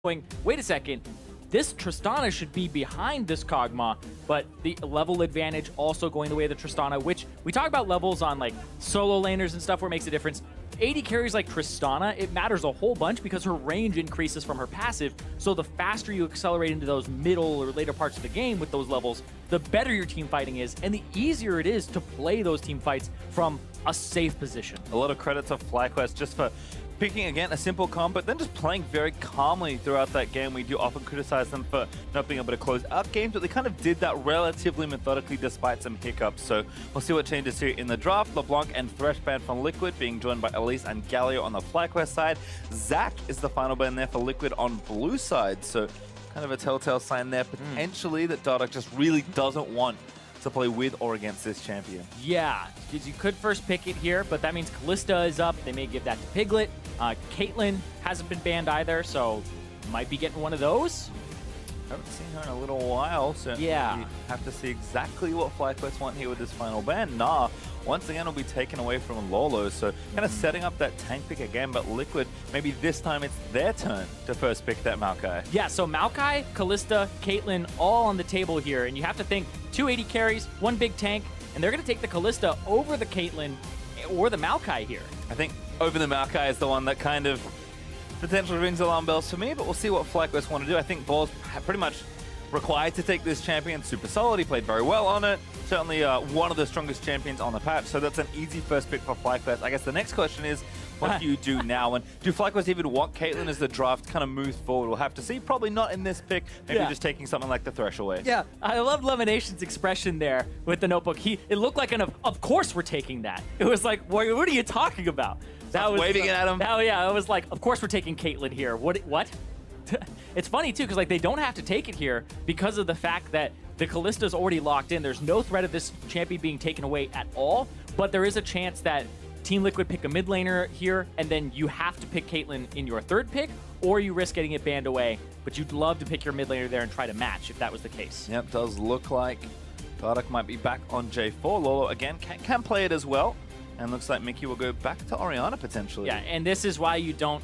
going, wait a second, this Tristana should be behind this Kog'Maw, but the level advantage also going the way of the Tristana, which we talk about levels on like solo laners and stuff where it makes a difference. AD carries like Tristana, it matters a whole bunch because her range increases from her passive, so the faster you accelerate into those middle or later parts of the game with those levels, the better your team fighting is, and the easier it is to play those team fights from a safe position. A lot of credit to FlyQuest just for picking, again, a simple comp, but then just playing very calmly throughout that game. We do often criticize them for not being able to close out games, but they kind of did that relatively methodically despite some hiccups. So we'll see what changes here in the draft. LeBlanc and Thresh banned from Liquid, being joined by Elise and Galio on the FlyQuest side. Zac is the final ban there for Liquid on blue side. So kind of a telltale sign there, potentially, that Dardoch just really doesn't want to play with or against this champion. Yeah, because you could first pick it here, but that means Kalista is up. They may give that to Piglet. Caitlyn hasn't been banned either, so might be getting one of those. Haven't seen her in a little while, so yeah, we have to see exactly what FlyQuest want here with this final ban. Nah, once again, will be taken away from Lolo, so kind of setting up that tank pick again, but Liquid, maybe this time it's their turn to first pick that Maokai. Yeah, so Maokai, Kalista, Caitlyn, all on the table here, and you have to think 280 carries, one big tank, and they're going to take the Kalista over the Caitlyn or the Maokai here. I think over the Maokai is the one that kind of potentially rings alarm bells for me, but we'll see what FlyQuest want to do. I think Ball's pretty much required to take this champion. Super solid, he played very well on it. Certainly one of the strongest champions on the patch, so that's an easy first pick for FlyQuest. I guess the next question is, what do you do now? And do FlyQuest even want Caitlyn as the draft kind of moves forward? We'll have to see. Probably not in this pick. Maybe just taking something like the Thresh away. Yeah, I love Lemonation's expression there with the notebook. It looked like of course we're taking that. It was like, what are you talking about? That was waving it at him. Oh yeah, it was like, of course we're taking Caitlyn here. What? It's funny too, because like they don't have to take it here because of the fact that the Kalista's already locked in. There's no threat of this champion being taken away at all, but there is a chance that Team Liquid pick a mid laner here, and then you have to pick Caitlyn in your third pick, or you risk getting it banned away, but you'd love to pick your mid laner there and try to match if that was the case. Yep, does look like Dardoch might be back on J4. Lolo, again, can play it as well, and looks like Mickey will go back to Orianna potentially. Yeah, and this is why you don't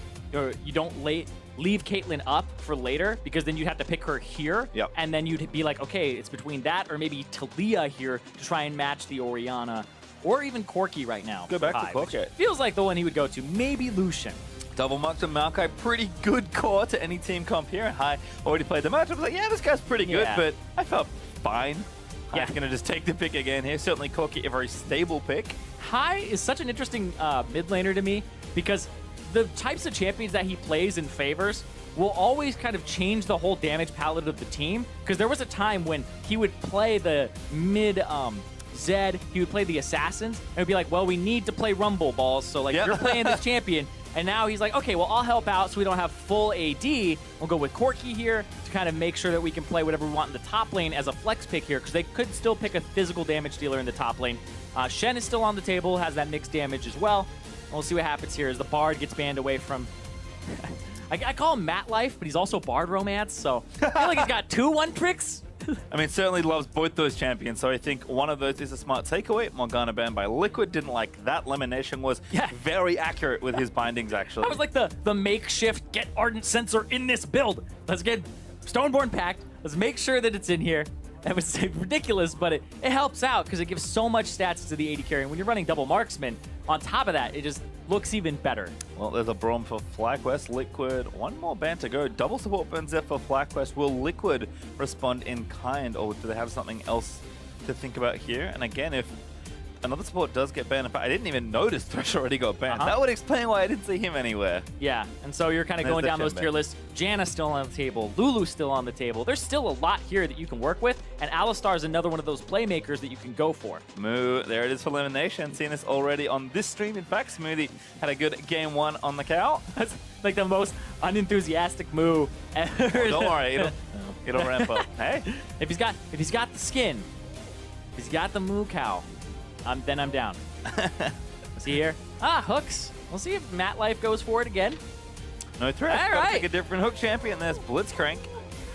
leave Caitlyn up for later, because then you'd have to pick her here, and then you'd be like, okay, it's between that or maybe Talia here to try and match the Orianna, or even Corki right now. Go back to Corki. Feels like the one he would go to. Maybe Lucian. Double mark to Maokai. Pretty good core to any team comp here. And Hai already played the match. I was like, yeah, this guy's pretty good, but I felt fine. Hai's going to just take the pick again here. Certainly Corki, a very stable pick. Hai is such an interesting mid laner to me, because the types of champions that he plays and favors will always kind of change the whole damage palette of the team. Because there was a time when he would play the mid Zed, he would play the Assassins, and it would be like, well, we need to play Rumble Balls, so like you're playing this champion. And now he's like, okay, well, I'll help out so we don't have full AD. We'll go with Corki here to kind of make sure that we can play whatever we want in the top lane as a flex pick here, because they could still pick a physical damage dealer in the top lane. Shen is still on the table, has that mixed damage as well. We'll see what happens here as the Bard gets banned away from... I call him Matt Life, but he's also Bard Romance, so I feel like he's got 2 one-tricks. I mean, certainly loves both those champions, so I think one of those is a smart takeaway. Morgana banned by Liquid, didn't like that. Lemonation was very accurate with his bindings, actually. That was like the makeshift get Ardent Sensor in this build. Let's get Stoneborn packed. Let's make sure that it's in here. That was ridiculous, but it helps out because it gives so much stats to the AD carry. And when you're running double marksman, on top of that, it just looks even better. Well, there's a Braum for FlyQuest. Liquid, one more ban to go. Double support burns there for FlyQuest. Will Liquid respond in kind, or do they have something else to think about here? And again, if another support does get banned, in fact, I didn't even notice Thresh already got banned. That would explain why I didn't see him anywhere. Yeah, and so you're kind of going down those tier lists. Janna's still on the table. Lulu's still on the table. There's still a lot here that you can work with, and Alistar is another one of those playmakers that you can go for. Moo, there it is for Elimination. Seen this already on this stream. In fact, Smoothie had a good game 1 on the cow. That's like the most unenthusiastic Moo ever. Oh, don't worry, it'll ramp up. Hey, if he's got the skin, if he's got the Moo cow, then I'm down. See here? Hooks. We'll see if Matt Life goes for it again. No threat. All right. Pick a different hook champion. There's Blitzcrank.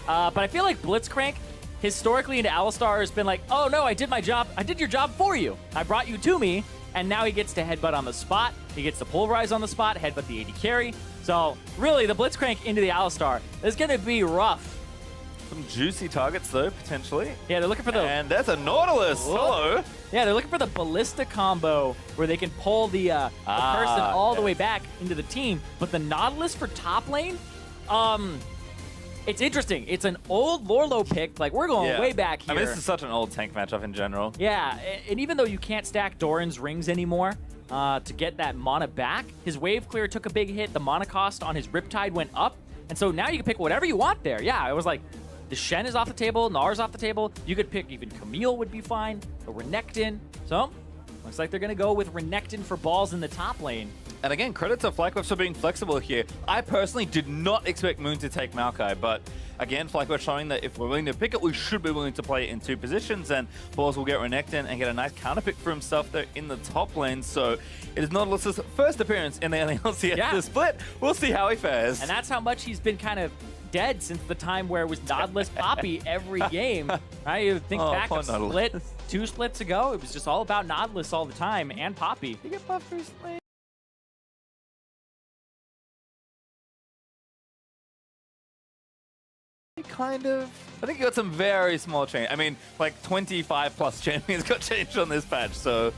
But I feel like Blitzcrank, historically into Alistar, has been like, oh no, I did my job. I did your job for you. I brought you to me, and now he gets to headbutt on the spot. He gets to pulverize on the spot, headbutt the AD carry. So really, the Blitzcrank into the Alistar is going to be rough. Some juicy targets, though, potentially. Yeah, they're looking for the... And there's a Nautilus. Hello. Yeah, they're looking for the Ballista combo where they can pull the person all the way back into the team. But the Nautilus for top lane, it's interesting. It's an old Lorlo pick. Like, we're going way back here. I mean, this is such an old tank matchup in general. Yeah, and even though you can't stack Doran's rings anymore to get that mana back, his wave clear took a big hit. The mana cost on his Riptide went up. And so now you can pick whatever you want there. Yeah, it was like... The Shen is off the table, Nar's off the table. You could pick even Camille would be fine, a Renekton. So, looks like they're going to go with Renekton for balls in the top lane. And again, credit to FlyQuest for being flexible here. I personally did not expect Moon to take Maokai, but again, FlyQuest showing that if we're willing to pick it, we should be willing to play it in 2 positions, and Balls will get Renekton and get a nice counter pick for himself there in the top lane. So it is Nautilus's first appearance in the LCS split. We'll see how he fares. And that's how much he's been kind of dead since the time where it was Nautilus Poppy every game. Right? You think back of Split, 2 splits ago, it was just all about Nautilus all the time and Poppy. Did he get buffed recently? Kind of. I think he got some very small change. I mean, like 25 plus champions got changed on this patch, so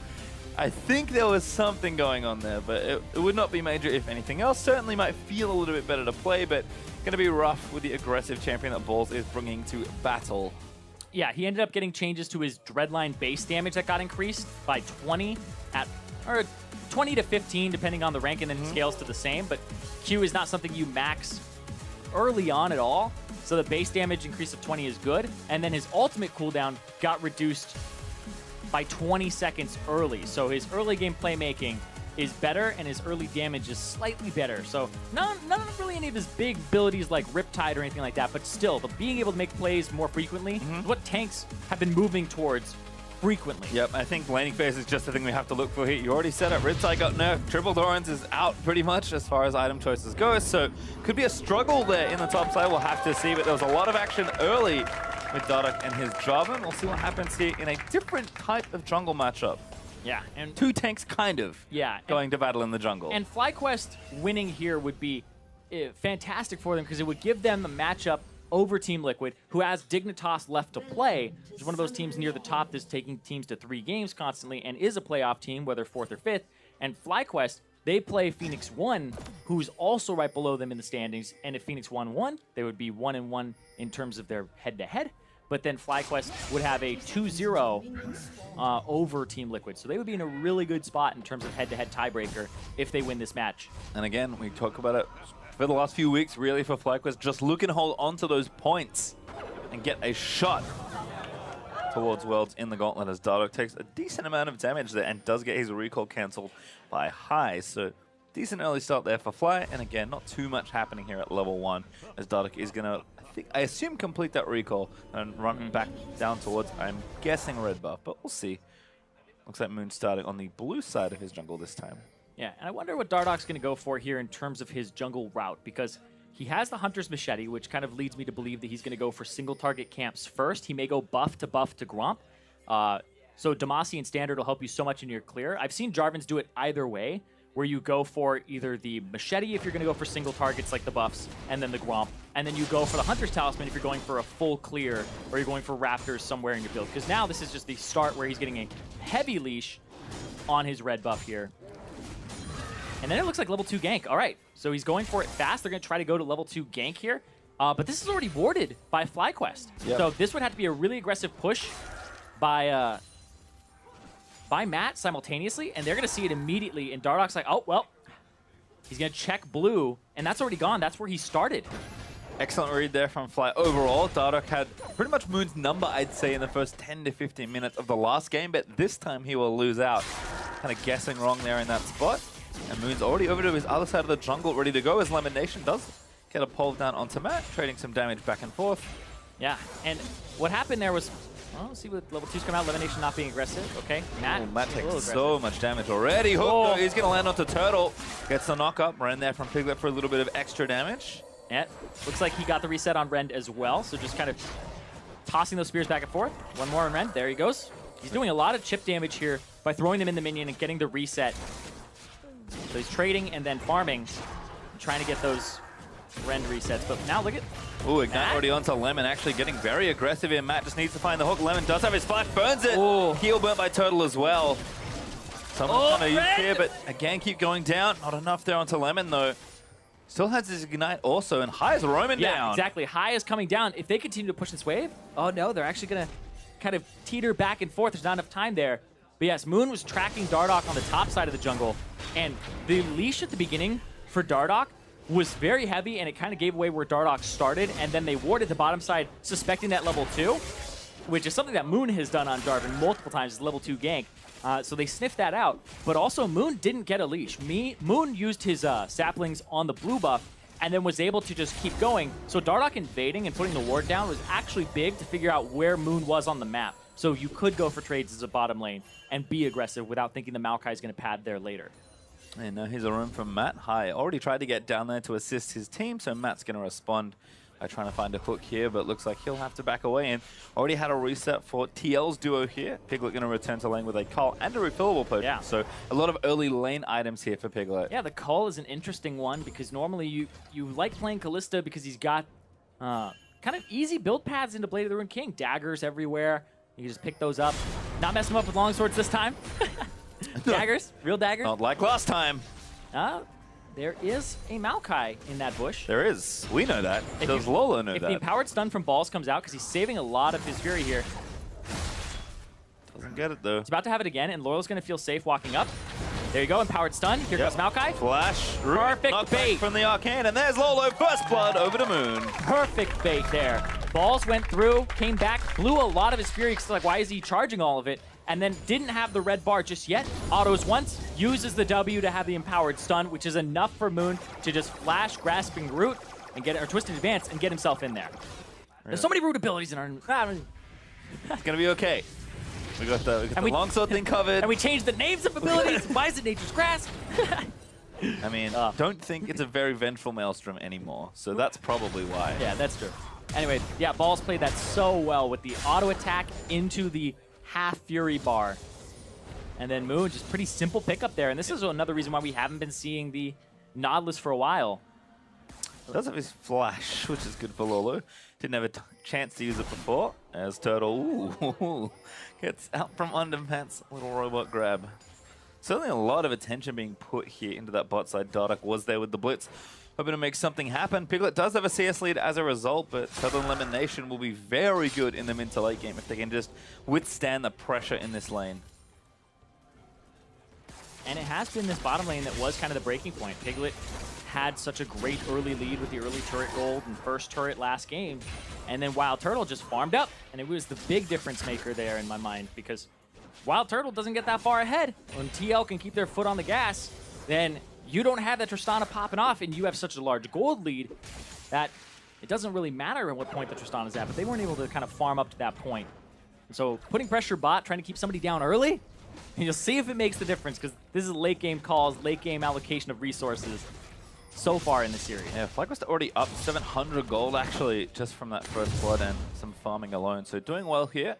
I think there was something going on there, but it would not be major if anything else. Certainly might feel a little bit better to play, but going to be rough with the aggressive champion that Balls is bringing to battle. Yeah, he ended up getting changes to his Dreadline base damage that got increased by 20 or 20 to 15, depending on the rank, and then scales to the same. But Q is not something you max early on at all, so the base damage increase of 20 is good. And then his ultimate cooldown got reduced by 20 seconds early, so his early game playmaking is better, and his early damage is slightly better. So none of really any of his big abilities like Riptide or anything like that, but still, the being able to make plays more frequently is what tanks have been moving towards frequently. Yep, I think laning phase is just the thing we have to look for here. You already said it, Riptide got nerfed, Triple Dorans is out pretty much as far as item choices go, so could be a struggle there in the top side, we'll have to see, but there was a lot of action early with Dardoch and his Jarvan. We'll see what happens here in a different type of jungle matchup. Yeah, and 2 tanks kind of going to battle in the jungle. And FlyQuest winning here would be fantastic for them because it would give them a matchup over Team Liquid, who has Dignitas left to play. It's one of those teams near the top that's taking teams to 3 games constantly and is a playoff team, whether 4th or 5th. And FlyQuest, they play Phoenix 1, who's also right below them in the standings. And if Phoenix 1-1, they would be 1-1 in terms of their head-to-head. But then FlyQuest would have a 2-0 over Team Liquid. So they would be in a really good spot in terms of head-to-head tiebreaker if they win this match. And again, we talk about it for the last few weeks, really, for FlyQuest, just look and hold on to those points and get a shot towards Worlds in the Gauntlet as Dardoch takes a decent amount of damage there and does get his recall cancelled by High. So decent early start there for Fly, and again, not too much happening here at level 1 as Dardoch is going to, I assume, complete that recall and run back down towards, I'm guessing, red buff, but we'll see. Looks like Moon's starting on the blue side of his jungle this time. Yeah, and I wonder what Dardoch's going to go for here in terms of his jungle route, because he has the Hunter's Machete, which kind of leads me to believe that he's going to go for single target camps first. He may go buff to Gromp. So Demacia and Standard will help you so much in your clear. I've seen Jarvans do it either way, where you go for either the Machete if you're going to go for single targets like the buffs, and then the Gromp, and then you go for the Hunter's Talisman if you're going for a full clear, or you're going for Raptors somewhere in your build. Because now this is just the start where he's getting a heavy leash on his red buff here. And then it looks like level 2 gank. All right, so he's going for it fast. They're going to try to go to level 2 gank here. But this is already warded by FlyQuest. Yep. So this would have to be a really aggressive push by Matt simultaneously, and they're going to see it immediately. And Dardoch's like, oh, well, he's going to check blue, and that's already gone. That's where he started. Excellent read there from Fly. Overall, Dardoch had pretty much Moon's number, I'd say, in the first 10 to 15 minutes of the last game, but this time he will lose out. Kind of guessing wrong there in that spot. And Moon's already over to his other side of the jungle, ready to go, as Lemon Nation does get a pole down onto Matt, trading some damage back and forth. Yeah, and what happened there was, well, let's see what level 2's come out, Lemon Nation not being aggressive. Okay, Matt. Ooh, Matt takes so much damage already. Oh. He's going to land onto Turtle. Gets the knock-up. Ren there from Piglet for a little bit of extra damage. Yeah, looks like he got the reset on Ren as well, so just kind of tossing those spears back and forth. One more on Ren. There he goes. He's doing a lot of chip damage here by throwing them in the minion and getting the reset. So he's trading and then farming, trying to get those rend resets. But now look at... Ooh, Ignite Matt? already onto Lemon, actually getting very aggressive here. Matt just needs to find the hook. Lemon does have his flash, burns it. Ooh. Heal burnt by Turtle as well. Someone's trying to use red! here, but again, keep going down. Not enough there onto Lemon, though. Still has his Ignite also, and High is roaming Yeah, down. exactly. High is coming down. If they continue to push this wave, oh no, they're actually going to kind of teeter back and forth. There's not enough time there. But yes, Moon was tracking Dardoch on the top side of the jungle, and the leash at the beginning for Dardoch was very heavy, and it kind of gave away where Dardoch started, and then they warded the bottom side, suspecting that level 2, which is something that Moon has done on Darvin multiple times, is level 2 gank. So they sniffed that out, but also Moon didn't get a leash. Moon used his saplings on the blue buff, and then was able to just keep going. So Dardoch invading and putting the ward down was actually big to figure out where Moon was on the map. So you could go for trades as a bottom lane and be aggressive without thinking the Maokai is going to pad there later. And now here's a room from Matt. High already tried to get down there to assist his team, so Matt's going to respond by trying to find a hook here, but looks like he'll have to back away. And already had a reset for TL's duo here. Piglet going to return to lane with a Cull and a refillable potion. Yeah. So a lot of early lane items here for Piglet. Yeah, the Cull is an interesting one because normally you like playing Kalista because he's got kind of easy build paths into Blade of the Ruined King. Daggers everywhere. You just pick those up. Not mess them up with longswords this time. Daggers, real daggers. Not like last time. There is a Maokai in that bush. There is. We know that. Does Lola know if that? the empowered stun from Balls comes out, because he's saving a lot of his fury here. Doesn't get it, though. He's about to have it again, and Loyal's going to feel safe walking up. There you go, empowered stun. Here comes Maokai. Flash. Perfect bait. From the Arcane, and there's Lolo. First blood over to Moon. Perfect bait there. Balls went through, came back, blew a lot of his fury, because like, why is he charging all of it? And then didn't have the red bar just yet. Autos once, uses the W to have the empowered stun, which is enough for Moon to just flash Grasping Root and get or Twisted Advance and get himself in there. There's so many root abilities in our... It's gonna be okay. We got the longsword thing covered. And we changed the names of abilities. Why is it Nature's Grasp? I mean, don't think it's a very vengeful Maelstrom anymore, so that's probably why. Yeah, that's true. Anyway, yeah, Balls played that so well with the auto attack into the half Fury bar. And then Moon, just pretty simple pickup there. And this is another reason why we haven't been seeing the Nautilus for a while. Does have his flash, which is good for Lolo. Didn't have a chance to use it before, as Turtle gets out from under Matt's little robot grab. Certainly a lot of attention being put here into that bot side. Dardoch was there with the blitz, hoping to make something happen. Piglet does have a CS lead as a result, but Southern Elimination will be very good in the mid to late game if they can just withstand the pressure in this lane. And it has been this bottom lane that was kind of the breaking point. Piglet had such a great early lead with the early turret gold and first turret last game. And then Wild Turtle just farmed up. And it was the big difference maker there in my mind, because Wild Turtle doesn't get that far ahead. When TL can keep their foot on the gas, then you don't have that Tristana popping off, and you have such a large gold lead that it doesn't really matter at what point the Tristana's at, but they weren't able to kind of farm up to that point. And so putting pressure bot, trying to keep somebody down early, and you'll see if it makes the difference, because this is late game calls, late game allocation of resources so far in the series. Yeah, FlyQuest already up 700 gold actually just from that first blood and some farming alone. So doing well here.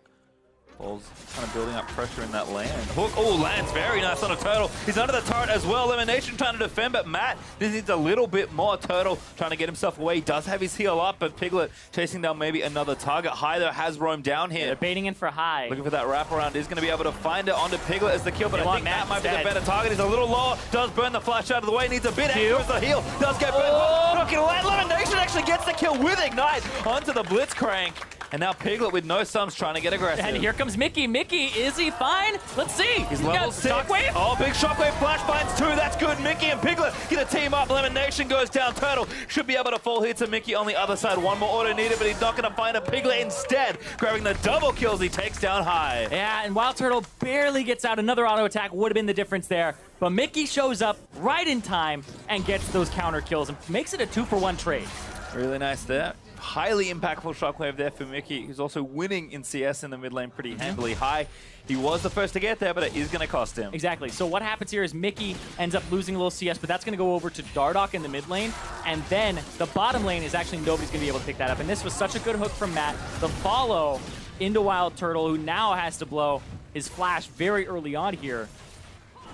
Balls kind of building up pressure in that lane. Hook, oh, lands very nice on a Turtle. He's under the turret as well. Elimination trying to defend, but Matt just needs a little bit more. Turtle trying to get himself away. He does have his heal up, but Piglet chasing down maybe another target. High, though, has roamed down here. They're baiting in for High. Looking for that wraparound. He's going to be able to find it onto Piglet as the kill, but I think Matt might be the better target. He's a little lower. Does burn the flash out of the way. Needs a bit extra as the heal. Does get burned. Not going to land. Elimination actually gets the kill with Ignite onto the Blitzcrank. And now Piglet with no sums trying to get aggressive. And here comes Mickey. Mickey, is he fine? Let's see. He's level 6. Shockwave? Oh, big Shockwave flash finds 2. That's good. Mickey and Piglet get a team up. Elimination goes down. Turtle should be able to fall here to Mickey on the other side. One more auto needed, but he's not going to find a Piglet instead. Grabbing the double kills, he takes down High. Yeah, and Wild Turtle barely gets out. Another auto attack would have been the difference there. But Mickey shows up right in time and gets those counter kills and makes it a 2-for-1 trade. Really nice there. Highly impactful Shockwave there for Mickey, who's also winning in CS in the mid lane pretty handily. High, he was the first to get there, but it is going to cost him. Exactly. So what happens here is Mickey ends up losing a little CS, but that's going to go over to Dardoch in the mid lane, and then the bottom lane is actually nobody's going to be able to pick that up. And this was such a good hook from Matt. The follow into Wild Turtle, who now has to blow his flash very early on here.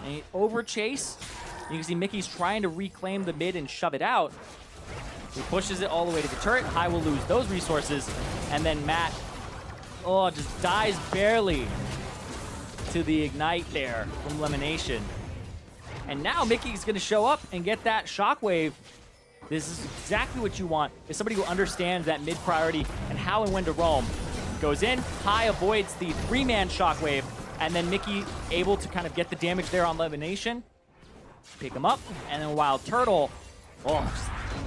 And he over chase. You can see Mickey's trying to reclaim the mid and shove it out. He pushes it all the way to the turret. High will lose those resources. And then Matt, just dies barely to the ignite there from Elimination. And now Mickey's going to show up and get that shockwave. This is exactly what you want, is somebody who understands that mid priority and how and when to roam. Goes in, High avoids the 3-man shockwave, and then Mickey able to kind of get the damage there on Elimination. Pick him up, and then Wild Turtle,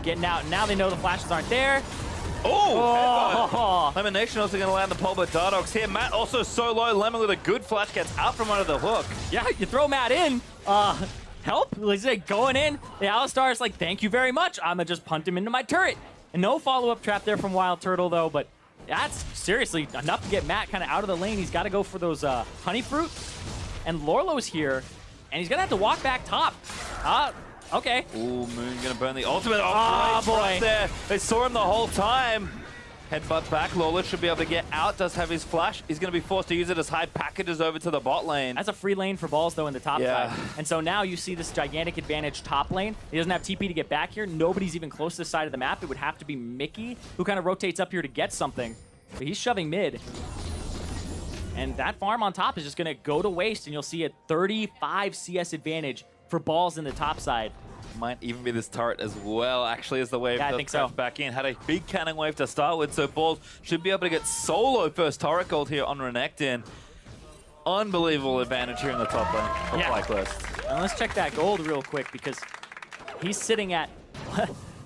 getting out. Now they know the flashes aren't there. Elimination also going to land the pole, but Dardoch's here. Matt also so low. Lemon with a good flash gets out from under the hook. Yeah, you throw Matt in. Help? Let's say going in. The Alistar's like, thank you very much. I'm going to just punt him into my turret. And no follow-up trap there from Wild Turtle, though, but that's seriously enough to get Matt kind of out of the lane. He's got to go for those honey fruit. And Lorlo's here, and he's going to have to walk back top. Okay. Ooh, Moon going to burn the ultimate. Boy. There. They saw him the whole time. Headbutt back. Lola should be able to get out. Does have his flash. He's going to be forced to use it as High packages over to the bot lane. That's a free lane for balls, though, in the top side. And so now you see this gigantic advantage top lane. He doesn't have TP to get back here. Nobody's even close to this side of the map. It would have to be Mickey, who kind of rotates up here to get something. But he's shoving mid. And that farm on top is just going to go to waste, and you'll see a 35 CS advantage for balls in the top side. Might even be this turret as well, actually, as the wave I think so. back in. Had a big cannon wave to start with, so Balls should be able to get solo first turret gold here on Renekton. Unbelievable advantage here in the top lane of FlyQuest. And let's check that gold real quick, because he's sitting at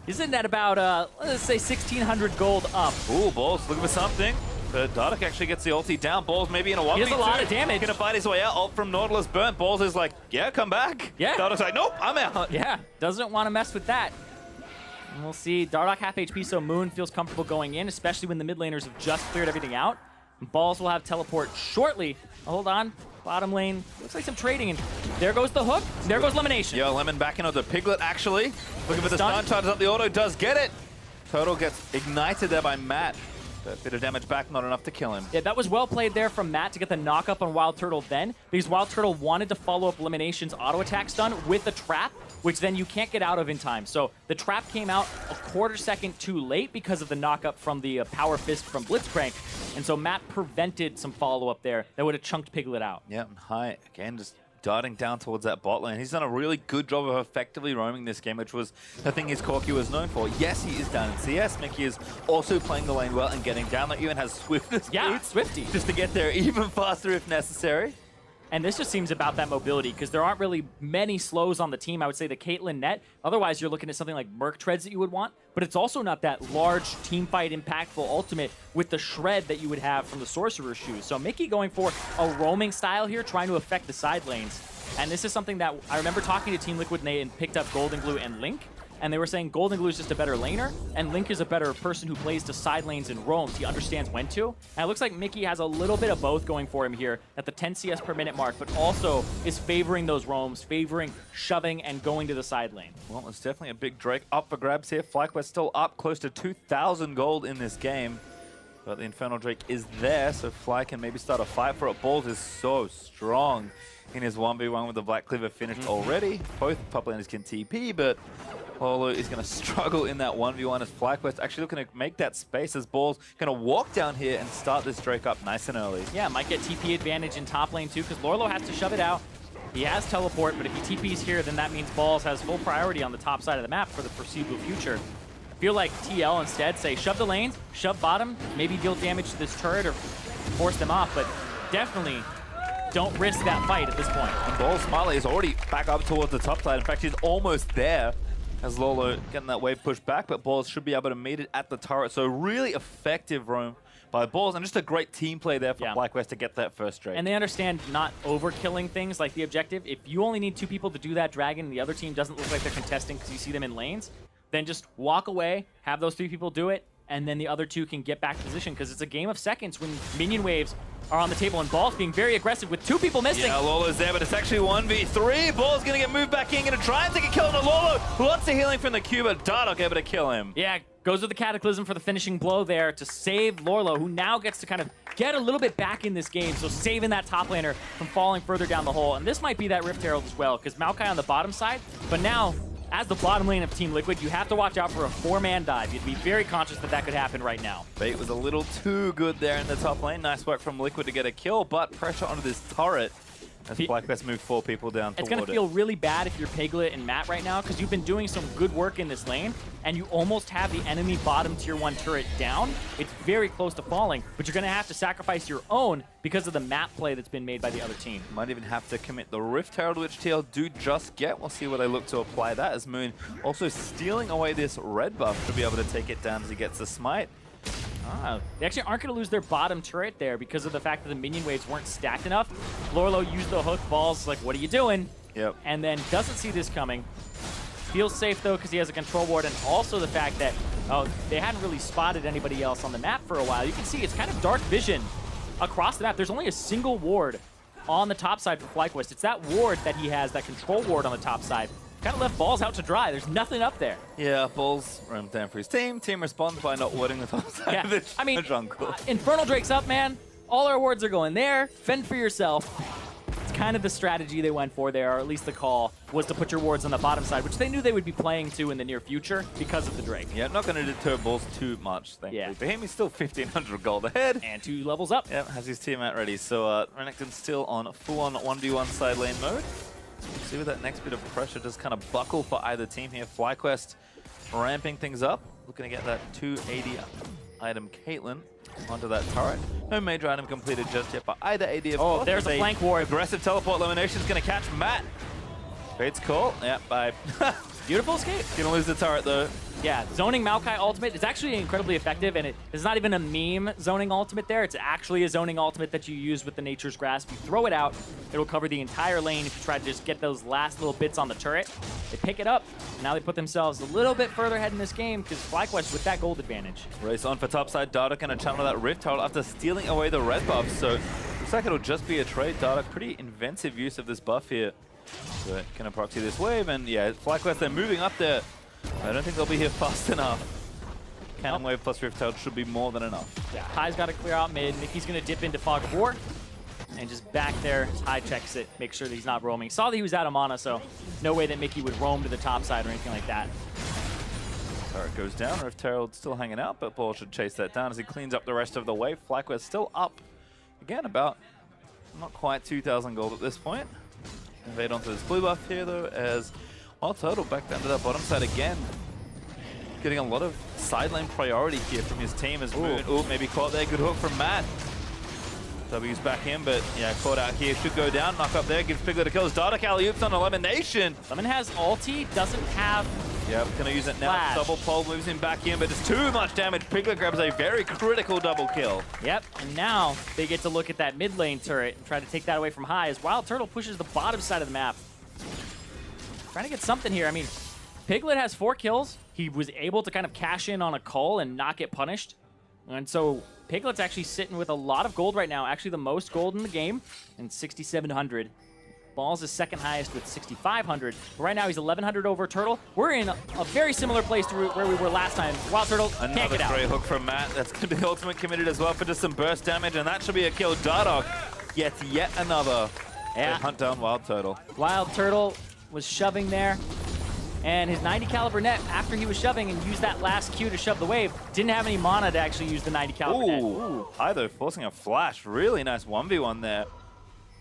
about, let's say 1,600 gold up. Ooh, Balls looking for something. But Dardoch actually gets the ulti down. Balls maybe in a 1v2. He has a lot of damage. Gonna fight his way out. Ult from Nautilus burnt. Balls is like, yeah, come back. Yeah. Dardoch's like, nope, I'm out. Yeah, doesn't want to mess with that. And we'll see. Dardoch half HP, so Moon feels comfortable going in, especially when the mid laners have just cleared everything out. Balls will have teleport shortly. Hold on. Bottom lane. Looks like some trading. And there goes the hook. There goes Elimination. Yeah, Lemon backing onto Piglet, actually. Looking for the stun. Charges up the auto. Does get it. Turtle gets ignited there by Matt. A bit of damage back, not enough to kill him. Yeah, that was well played there from Matt to get the knock up on Wild Turtle then, because Wild Turtle wanted to follow up Elimination's auto attack stun with the trap, which then you can't get out of in time. So the trap came out a quarter second too late because of the knock up from the Power Fist from Blitzcrank. And so Matt prevented some follow up there that would have chunked Piglet out. Yeah, and High, again, just darting down towards that bot lane. He's done a really good job of effectively roaming this game, which was the thing his Corki was known for. Yes, he is down in CS. Mickey is also playing the lane well and getting down there. Even has swiftness. Yeah, Swifty. Just to get there even faster if necessary. And this just seems about that mobility, because there aren't really many slows on the team. I would say the Caitlyn net. Otherwise, you're looking at something like Merc Treads that you would want. But it's also not that large team fight impactful ultimate with the shred that you would have from the Sorcerer's Shoes. So Mickey going for a roaming style here, trying to affect the side lanes. And this is something that I remember talking to Team Liquid and they picked up Golden Glue and Link. And they were saying Golden Glue is just a better laner, and Link is a better person who plays to side lanes and roams. He understands when to. And it looks like Mickey has a little bit of both going for him here at the 10 CS per minute mark, but also is favoring those roams, favoring shoving and going to the side lane. Well, it's definitely a big Drake up for grabs here. FlyQuest still up close to 2,000 gold in this game. But the Infernal Drake is there, so Fly can maybe start a fight for it. Balls is so strong in his 1v1 with the Black Cleaver finished already. Both top laners can TP, but Lolo is going to struggle in that 1v1 as FlyQuest actually looking to make that space as Balls going to walk down here and start this Drake up nice and early. Yeah, might get TP advantage in top lane too, because Lorlo has to shove it out. He has teleport, but if he TPs here, then that means Balls has full priority on the top side of the map for the foreseeable future. I feel like TL instead say shove the lanes, shove bottom, maybe deal damage to this turret or force them off, but definitely don't risk that fight at this point. And Balls Smiley is already back up towards the top side. In fact, he's almost there as Lolo getting that wave pushed back, but Balls should be able to meet it at the turret. So really effective roam by Balls, and just a great team play there for FlyQuest to get that first Drake. And they understand not overkilling things like the objective. If you only need 2 people to do that dragon and the other team doesn't look like they're contesting because you see them in lanes, then just walk away, have those 3 people do it, and then the other 2 can get back to position, because it's a game of seconds when minion waves are on the table and Balls being very aggressive with 2 people missing. Yeah, Lolo's there, but it's actually 1v3. Balls gonna get moved back in, gonna try and take a kill on Lolo. Lots of healing from the Q, but Dardoch able to kill him. Yeah, Goes with the Cataclysm for the finishing blow there to save Lorlo, who now gets to kind of get a little bit back in this game, so saving that top laner from falling further down the hole. And this might be that Rift Herald as well, because Maokai on the bottom side, but now, as the bottom lane of Team Liquid, you have to watch out for a 4-man dive. You'd be very conscious that that could happen right now. Bait was a little too good there in the top lane. Nice work from Liquid to get a kill, but pressure onto this turret as FlyQuest moved 4 people down toward it. It's going to feel really bad if you're Piglet and Matt right now, because you've been doing some good work in this lane, and you almost have the enemy bottom tier 1 turret down. It's very close to falling, but you're going to have to sacrifice your own because of the map play that's been made by the other team. Might even have to commit the Rift Herald, which TL do just get. We'll see what they look to apply that, as Moon also stealing away this red buff to be able to take it down as he gets the smite. They actually aren't going to lose their bottom turret there because of the fact that the minion waves weren't stacked enough. Lorlo used the hook. Ball's like, what are you doing? Yep. And then doesn't see this coming. Feels safe, though, because he has a control ward, and also the fact that they hadn't really spotted anybody else on the map for a while. You can see it's kind of dark vision across the map. There's only a single ward on the top side for FlyQuest. It's that ward that he has, that control ward on the top side. Kind of left Balls out to dry. There's nothing up there. Yeah, Balls roamed down for his team. Team responds by not warding the top side of the jungle. Infernal Drake's up, man. All our wards are going there. Fend for yourself. It's kind of the strategy they went for there, or at least the call, was to put your wards on the bottom side, which they knew they would be playing to in the near future because of the Drake. Yeah, not going to deter Balls too much, thankfully. Yeah. For him, he's still 1,500 gold ahead. And 2 levels up. Yep, has his teammate ready. So Renekton's still on full-on 1v1 side lane mode. See with that next bit of pressure just kind of buckle for either team here. FlyQuest ramping things up, looking to get that 280 item Caitlyn onto that turret. No major item completed just yet, but either AD of course. There's a flank ward. Aggressive teleport elimination is going to catch Matt. Fate's call. Yeah, bye. Beautiful escape. Gonna lose the turret though. Yeah, zoning Maokai ultimate is actually incredibly effective, and it's not even a meme zoning ultimate there. It's actually a zoning ultimate that you use with the Nature's Grasp. You throw it out, it'll cover the entire lane if you try to just get those last little bits on the turret. They pick it up, and now they put themselves a little bit further ahead in this game because FlyQuest with that gold advantage. Race on for topside. Dardoch gonna channel that Rift Herald after stealing away the red buff, so looks like it'll just be a trade. Dardoch, pretty inventive use of this buff here. So gonna proxy this wave, and yeah, FlyQuest, they're moving up there. I don't think they'll be here fast enough. Cannon Wave plus Rift Herald should be more than enough. Yeah, High's got to clear out mid. Mickey's going to dip into Fog of War. And just back there, High checks it, make sure that he's not roaming. Saw that he was out of mana, so no way that Mickey would roam to the top side or anything like that. Turret goes down. Rift Herald still hanging out, but Ball should chase that down as he cleans up the rest of the wave. FlyQuest still up. Again, about not quite 2,000 gold at this point. Invade onto this blue buff here, though, as Wild Turtle back down to that bottom side again. Getting a lot of side lane priority here from his team as Moon. Ooh, maybe caught there. Good hook from Matt. W's back in, but yeah, caught out here. Should go down. Knock up there. Gives Piglet a kill. Dardoch alley-oops on elimination. Lemon has ulti, doesn't have Yep, gonna use it now. Flash. Double pole moves him back in, but it's too much damage. Piglet grabs a very critical double kill. Yep, and now they get to look at that mid lane turret and try to take that away from High as Wild Turtle pushes the bottom side of the map. Trying to get something here. I mean, Piglet has 4 kills. He was able to kind of cash in on a cull and not get punished. And so Piglet's actually sitting with a lot of gold right now. Actually the most gold in the game, and 6,700. Balls is second highest with 6,500. But right now he's 1,100 over Turtle. We're in a very similar place to where we were last time. Wild Turtle can't get out. Another great hook from Matt. That's going to be the ultimate committed as well for just some burst damage, and that should be a kill. Dardoch gets yet another. Yeah. Hunt down Wild Turtle. Wild Turtle was shoving there. And his 90 caliber net, after he was shoving and used that last Q to shove the wave, didn't have any mana to actually use the 90 caliber net. Ooh, High though, forcing a flash. Really nice 1v1 there.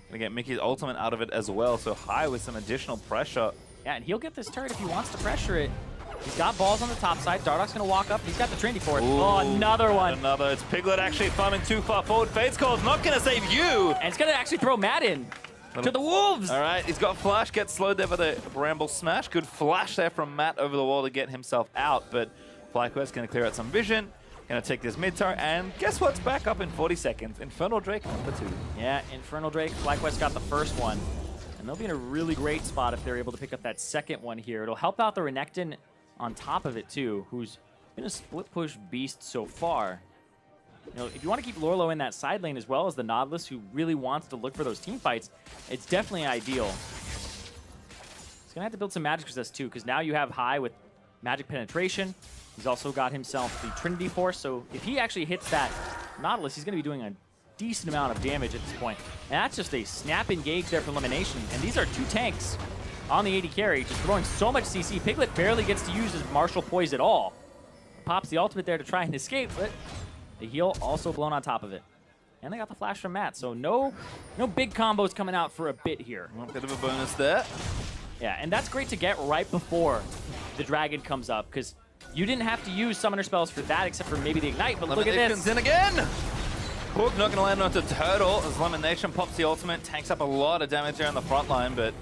Gonna get Mickey's ultimate out of it as well, so High with some additional pressure. Yeah, and he'll get this turret if he wants to pressure it. He's got balls on the top side. Dardoch's gonna walk up. He's got the Trinity for it. Ooh, oh, another one. Another. It's Piglet actually farming too far forward. Fate's Call's not gonna save you. And it's gonna actually throw Matt in. To the Wolves! All right, he's got flash, gets slowed there by the Bramble Smash. Good flash there from Matt over the wall to get himself out, but FlyQuest gonna clear out some vision, gonna take this mid tower, and guess what's back up in 40 seconds? Infernal Drake #2. Yeah, Infernal Drake, FlyQuest got the first one. And they'll be in a really great spot if they're able to pick up that second one here. It'll help out the Renekton on top of it too, who's been a split push beast so far. You know, if you want to keep Lorlo in that side lane as well as the Nautilus, who really wants to look for those team fights, it's definitely ideal. He's going to have to build some magic resist too, because now you have High with magic penetration. He's also got himself the Trinity Force, so if he actually hits that Nautilus, he's going to be doing a decent amount of damage at this point. And that's just a snap engage there for elimination. And these are 2 tanks on the AD carry, just throwing so much CC. Piglet barely gets to use his Martial Poise at all. Pops the ultimate there to try and escape, but the heal also blown on top of it. And they got the flash from Matt, so no big combos coming out for a bit here. A bit of a bonus there. Yeah, and that's great to get right before the Dragon comes up, because you didn't have to use summoner spells for that except for maybe the Ignite, but look at this. In again! Hook not going to land onto Turtle as Elimination pops the ultimate, tanks up a lot of damage there on the front line, but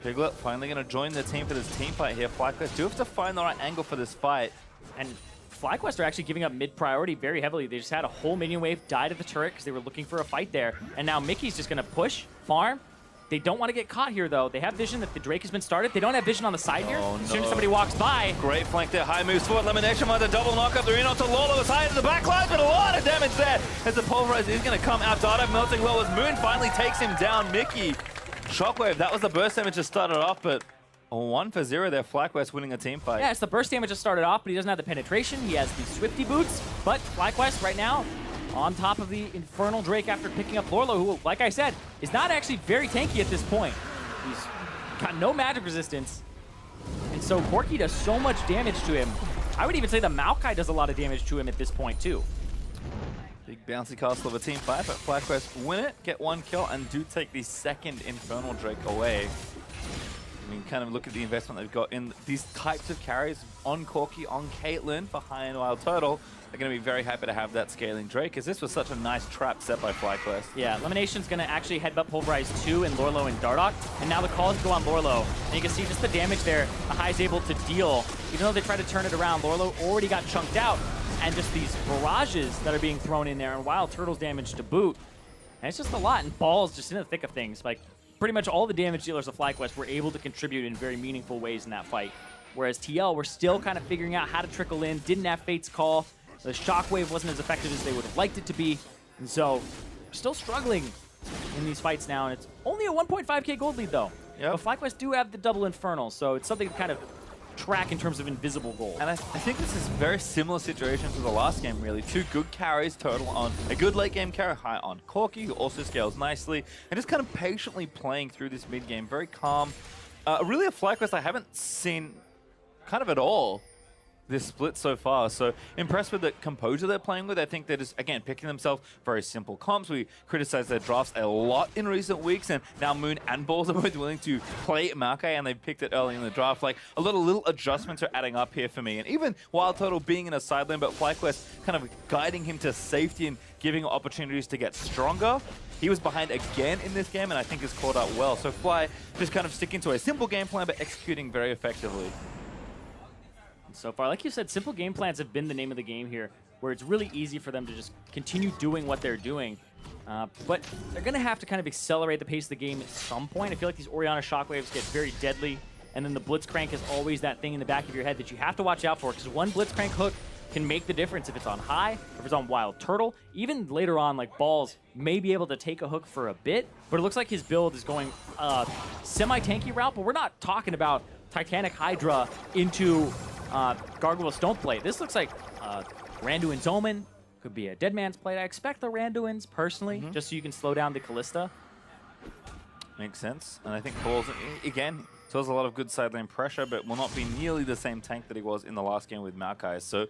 Piglet finally going to join the team for this team fight here. FlyQuest do have to find the right angle for this fight. And FlyQuest are actually giving up mid-priority very heavily. They just had a whole minion wave die to the turret because they were looking for a fight there. And now Mickey's just going to push, farm. They don't want to get caught here, though. They have vision that the Drake has been started. They don't have vision on the side here. As soon as somebody walks by. Great flank there. High moves forward. Elimination with a double knockup. They're in onto Lolo. High in the backline, but a lot of damage there as the Pulverize is going to come out. Data melting low as Moon finally takes him down. Mickey. Shockwave. That was the burst damage that started off, but 1 for 0 there. FlyQuest winning a team fight. Yeah, it's the burst damage that started off, but he doesn't have the penetration. He has the Swifty boots, but FlyQuest right now on top of the Infernal Drake after picking up Lorlo, who, like I said, is not actually very tanky at this point. He's got no magic resistance, and so Corki does so much damage to him. I would even say the Maokai does a lot of damage to him at this point, too. Big bouncy castle of a team fight, but FlyQuest win it, get 1 kill, and do take the second Infernal Drake away. I mean, kind of look at the investment they've got in these types of carries on Corki, on Caitlyn for High and Wild Turtle. They're going to be very happy to have that scaling Drake, because this was such a nice trap set by FlyQuest. Yeah, Elimination's going to actually headbutt Pulverize 2 and Lorlo and Dardoch, and now the calls go on Lorlo. And you can see just the damage there the High's able to deal. Even though they try to turn it around, Lorlo already got chunked out, and just these barrages that are being thrown in there, and Wild Turtle's damage to boot. And it's just a lot, and Ball's just in the thick of things. Like, pretty much all the damage dealers of FlyQuest were able to contribute in very meaningful ways in that fight. Whereas TL were still kind of figuring out how to trickle in, didn't have Fate's Call. The Shockwave wasn't as effective as they would have liked it to be. And so, still struggling in these fights now. And it's only a 1.5k gold lead, though. Yep. But FlyQuest do have the double Infernal, so it's something to kind of track in terms of invisible gold. And I think this is a very similar situation to the last game, really. 2 good carries, Turtle on a good late game carry, High on Corki, who also scales nicely, and just kind of patiently playing through this mid game, very calm. Really a FlyQuest I haven't seen kind of at all this split so far. So impressed with the composure they're playing with. I think they're just, again, picking themselves very simple comps. We criticized their drafts a lot in recent weeks, and now Moon and Balls are both willing to play Maokai, and they picked it early in the draft. Like, a lot of little adjustments are adding up here for me. And even Wild Turtle being in a side lane, but FlyQuest kind of guiding him to safety and giving opportunities to get stronger. He was behind again in this game, and I think has caught up well. So Fly just kind of sticking to a simple game plan, but executing very effectively. So far, like you said, simple game plans have been the name of the game here, where it's really easy for them to just continue doing what they're doing. But they're going to have to kind of accelerate the pace of the game at some point. I feel like these Orianna Shockwaves get very deadly, and then the Blitzcrank is always that thing in the back of your head that you have to watch out for, because one Blitzcrank hook can make the difference if it's on High, if it's on Wild Turtle. Even later on, like Balls may be able to take a hook for a bit, but it looks like his build is going semi-tanky route, but we're not talking about Titanic Hydra into Gargoyle Stoneplate. This looks like Randuin's Omen. Could be a Dead Man's Plate. I expect the Randuins, personally, just so you can slow down the Callista. Makes sense. And I think Balls, again, still has a lot of good side lane pressure, but will not be nearly the same tank that he was in the last game with Maokai. So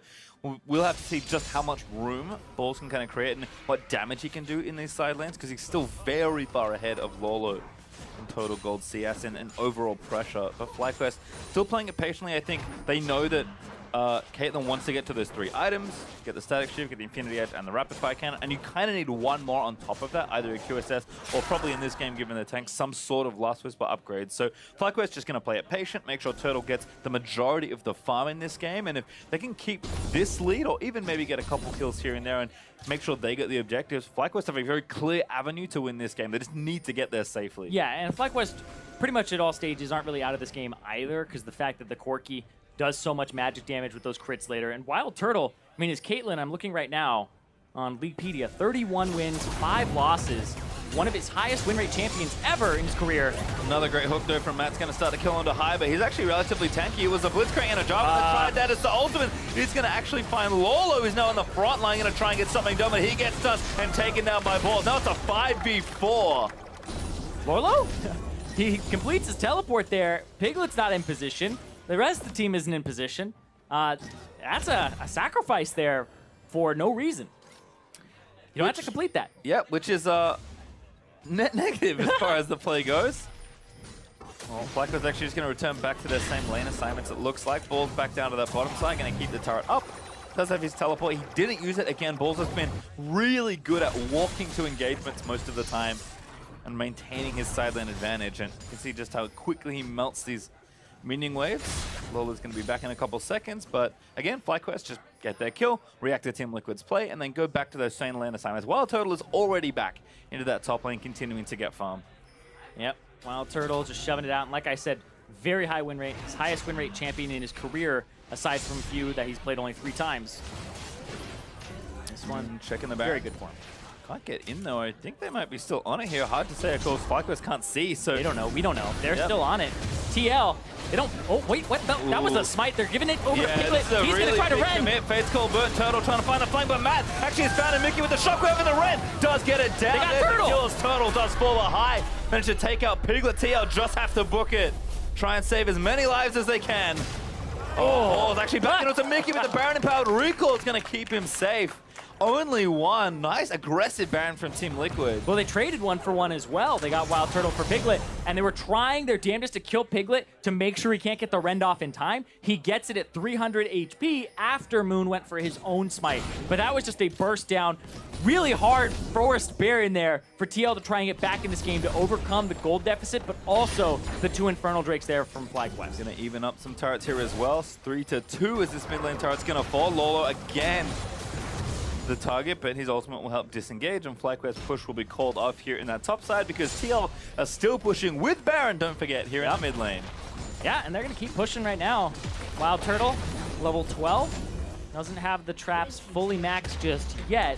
we'll have to see just how much room Balls can kind of create and what damage he can do in these side lanes, because he's still very far ahead of Lolo in total gold CS and overall pressure. But FlyQuest still playing it patiently. I think they know that Caitlyn wants to get to those 3 items, get the Static Shift, get the Infinity Edge, and the Rapid Fire Cannon, and you kind of need one more on top of that, either a QSS or probably in this game, given the tank, some sort of Last Whisper upgrade. So FlyQuest just going to play it patient, make sure Turtle gets the majority of the farm in this game, and if they can keep this lead, or even maybe get a couple kills here and there and make sure they get the objectives, FlyQuest have a very clear avenue to win this game. They just need to get there safely. Yeah, and FlyQuest pretty much at all stages aren't really out of this game either, because the fact that the Corki does so much magic damage with those crits later. And Wild Turtle, I mean, is Caitlyn, I'm looking right now on Leaguepedia, 31 wins, 5 losses. one of his highest win rate champions ever in his career. Another great hook though from Matt's going to start to kill onto high, but he's actually relatively tanky. It was a Blitzcrank and a Java that tried that as the ultimate. He's going to actually find Lolo, who's now on the front line, going to try and get something done, but he gets done and taken down by Balls. Now it's a 5v4. Lolo? He completes his teleport there. Piglet's not in position. The rest of the team isn't in position. That's a sacrifice there for no reason. You don't have to complete that. Yep, which is net negative as far as the play goes. Well, FlyQuest actually just going to return back to their same lane assignments, it looks like. Balls back down to that bottom side, going to keep the turret up. Does have his teleport. He didn't use it. Again, Balls has been really good at walking to engagements most of the time and maintaining his side lane advantage. And you can see just how quickly he melts these minion waves. Lola's going to be back in a couple seconds, but again, FlyQuest just get their kill, react to Team Liquid's play, and then go back to those same lane assignments. Wild Turtle is already back into that top lane, continuing to get farm. Yep, Wild Turtle just shoving it out, and like I said, very high win rate, his highest win rate champion in his career, aside from a few that he's played only 3 times. This one, checking the back. Very good form. Can't get in though. I think they might be still on it here. Hard to say, of course. FlyQuest can't see, so they don't know. We don't know. They're still on it. TL, they don't. Oh wait, what? That was a smite. They're giving it over to Piglet. He's gonna try to Ren. Fate's Call, Burnt Turtle trying to find a flank, but Matt actually has found a Mickey with the shockwave, and the Ren does get it down. They got Turtle. Kills Turtle, does fall a high. Managed to take out Piglet. TL just have to book it. Try and save as many lives as they can. Oh, it's actually back into Mickey with the Baron empowered recall. It's gonna keep him safe. Only one. Nice aggressive Baron from Team Liquid. Well, they traded 1 for 1 as well. They got Wild Turtle for Piglet, and they were trying their damnedest to kill Piglet to make sure he can't get the rend off in time. He gets it at 300 HP after Moon went for his own smite. But that was just a burst down. Really hard forced Baron there for TL to try and get back in this game to overcome the gold deficit, but also the 2 Infernal Drakes there from FlyQuest. Gonna even up some turrets here as well. 3-2 as this mid lane turret's gonna fall. Lolo again the target, but his ultimate will help disengage, and FlyQuest push will be called off here in that top side because TL are still pushing with Baron, don't forget, here in the mid lane. Yeah, and they're going to keep pushing right now. Wild Turtle, level 12, doesn't have the traps fully maxed just yet.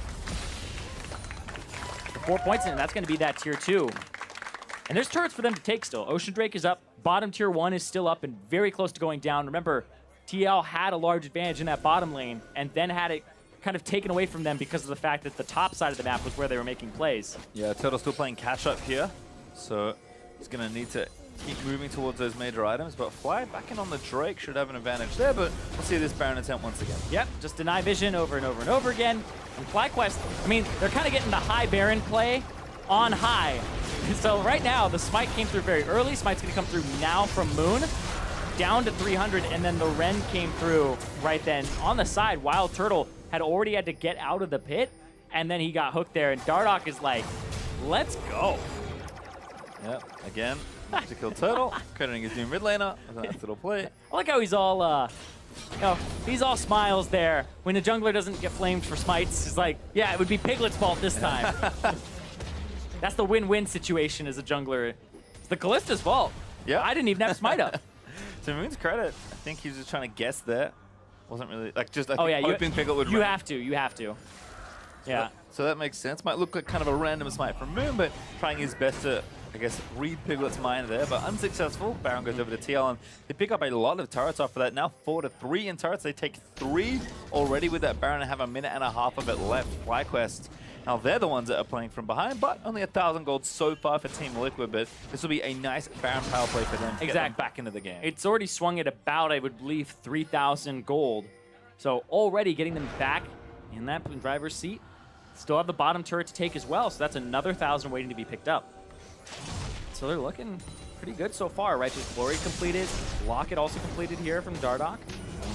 The 4 points in, and that's going to be that tier 2. And there's turrets for them to take still. Ocean Drake is up, bottom tier 1 is still up and very close to going down. Remember, TL had a large advantage in that bottom lane and then had it kind of taken away from them because of the fact that the top side of the map was where they were making plays. Yeah, Turtle's still playing catch up here, so he's going to need to keep moving towards those major items, but Fly back in on the Drake should have an advantage there, but we'll see this Baron attempt once again. Yep, just deny vision over and over and over again. And FlyQuest, I mean, they're kind of getting the high Baron play on high. So right now, the smite came through very early. Smite's going to come through now from Moon, down to 300, and then the Ren came through right then. On the side, Wild Turtle had already had to get out of the pit, and then he got hooked there, and Dardoch is like, let's go. Yep, again, to kill Turtle, crediting his new mid laner with a nice little play. I like how he's all, he's all smiles there. When the jungler doesn't get flamed for smites, he's like, yeah, it would be Piglet's fault this time. That's the win-win situation as a jungler. It's the Kallista's fault. Yeah, I didn't even have smite up. To Moon's credit, I think he was just trying to guess there. Wasn't really, like, just I think hoping Piglet would You have to. Yeah. So that makes sense. Might look like kind of a random smite from Moon, but trying his best to, I guess, read Piglet's mind there, but unsuccessful. Baron goes over to TL, and they pick up a lot of turrets off of that. Now 4-3 in turrets. They take 3 already with that Baron and have a minute and a half of it left. FlyQuest, now they're the ones that are playing from behind, but only 1,000 gold so far for Team Liquid, but this will be a nice Baron power play for them to get them back into the game. It's already swung at about, I would believe, 3,000 gold. So already getting them back in that driver's seat. Still have the bottom turret to take as well, so that's another 1,000 waiting to be picked up. So they're looking pretty good so far, right? Just Glory completed, Locket also completed here from Dardoch.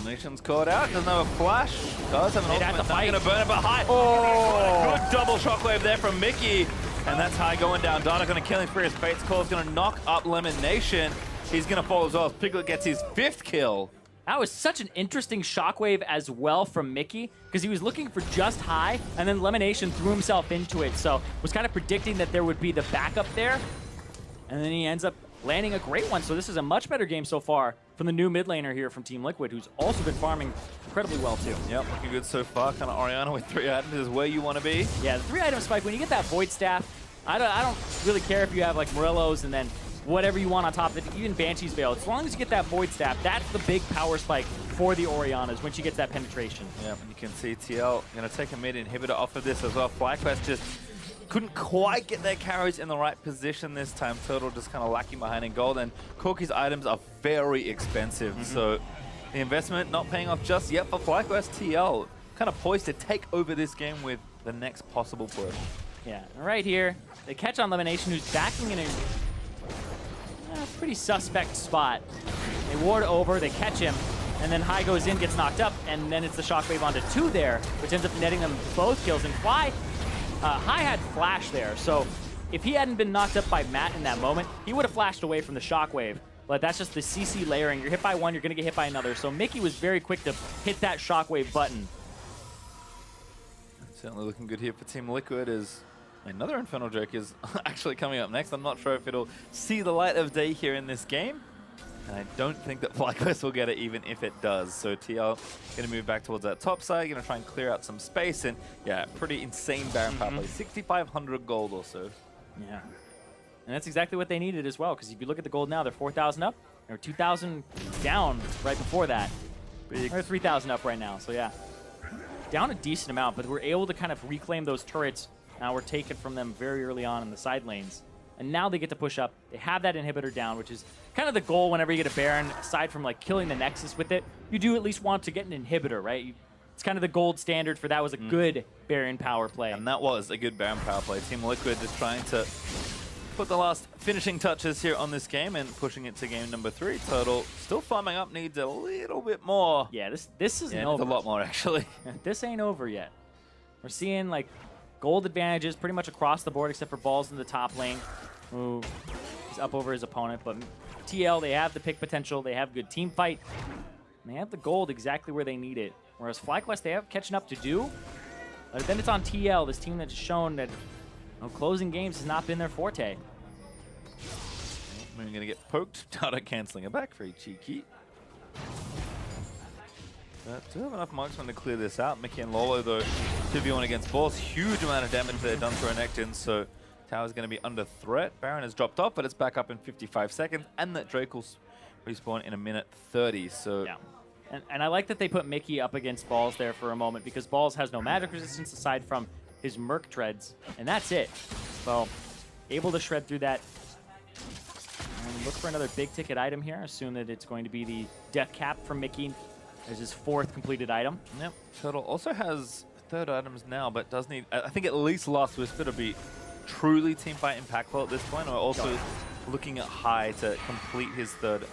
Nation's caught out, doesn't have a flash, does have an ultimate, not going to burn it, but high. Oh! Good double shockwave there from Mickey, and that's high going down. Dardoch going to kill him for his Fate's Call, is going to knock up Lemon Nation. He's going to fall as well as Piglet gets his 5th kill. That was such an interesting shockwave as well from Mickey, because he was looking for just high, and then Lemonation threw himself into it, so was kind of predicting that there would be the backup there, and then he ends up landing a great one. So this is a much better game so far from the new mid laner here from Team Liquid, who's also been farming incredibly well too. Yep, looking good so far. Kind of Orianna with 3 items is where you want to be. Yeah, the 3-item spike, when you get that Void Staff, I don't really care if you have like Morello's and then whatever you want on top of it, even Banshee's Veil. As long as you get that Void Staff, that's the big power spike for the Oriannas when she gets that penetration. Yeah, you can see TL going to take a mid inhibitor off of this as well. FlyQuest just couldn't quite get their carries in the right position this time. Turtle just kind of lacking behind in gold, and Corki's items are very expensive. So the investment not paying off just yet for FlyQuest. TL kind of poised to take over this game with the next possible push. Yeah, and right here, they catch on Elimination, who's backing in a pretty suspect spot. They ward over, they catch him, and then High goes in, gets knocked up, and then it's the Shockwave onto 2 there, which ends up netting them both kills. And High had Flash there, so if he hadn't been knocked up by Matt in that moment, he would have flashed away from the Shockwave. But that's just the CC layering. You're hit by one, you're going to get hit by another. So Mickey was very quick to hit that Shockwave button. Certainly looking good here for Team Liquid as another Infernal Drake is actually coming up next. I'm not sure if it'll see the light of day here in this game. And I don't think that FlyQuest will get it even if it does. So TL going to move back towards that top side, going to try and clear out some space. And yeah, pretty insane Baron power play. 6,500 gold or so. Yeah. And that's exactly what they needed as well, because if you look at the gold now, they're 4,000 up. They're 2,000 down right before that. They're 3,000 up right now, so yeah. Down a decent amount, but we're able to kind of reclaim those turrets. Now we're taken from them very early on in the side lanes. And now they get to push up. They have that inhibitor down, which is kind of the goal whenever you get a Baron. Aside from like killing the Nexus with it, you do at least want to get an inhibitor, right? It's kind of the gold standard for that was a good Baron power play. And that was a good Baron power play. Team Liquid just trying to put the last finishing touches here on this game and pushing it to game number 3. Turtle still farming up, needs a little bit more. Yeah, this isn't over. A lot more actually. This ain't over yet. We're seeing like gold advantages pretty much across the board except for Balls in the top lane. Ooh, he's up over his opponent, but TL, they have the pick potential, they have good team fight, and they have the gold exactly where they need it. Whereas FlyQuest, they have catching up to do, but then it's on TL, this team that's shown that closing games has not been their forte. We're going to get poked. Data cancelling it back. Very cheeky. Do have enough marksmen to clear this out. Mickey and Lolo, though, 2v1 against Balls. Huge amount of damage there done through a Nectin, so Tower's going to be under threat. Baron has dropped off, but it's back up in 55 seconds, and that Drake will respawn in a minute 30, so... Yeah. And I like that they put Mickey up against Balls there for a moment, because Balls has no magic resistance aside from his Merc Treads, and that's it. So, able to shred through that. And look for another big-ticket item here. Assume that it's going to be the Death Cap from Mickey as his 4th completed item. Yep. Turtle also has 3rd items now, but does need, I think, at least Last Whisper to be truly teamfight impactful at this point. We're also looking at High to complete his 3rd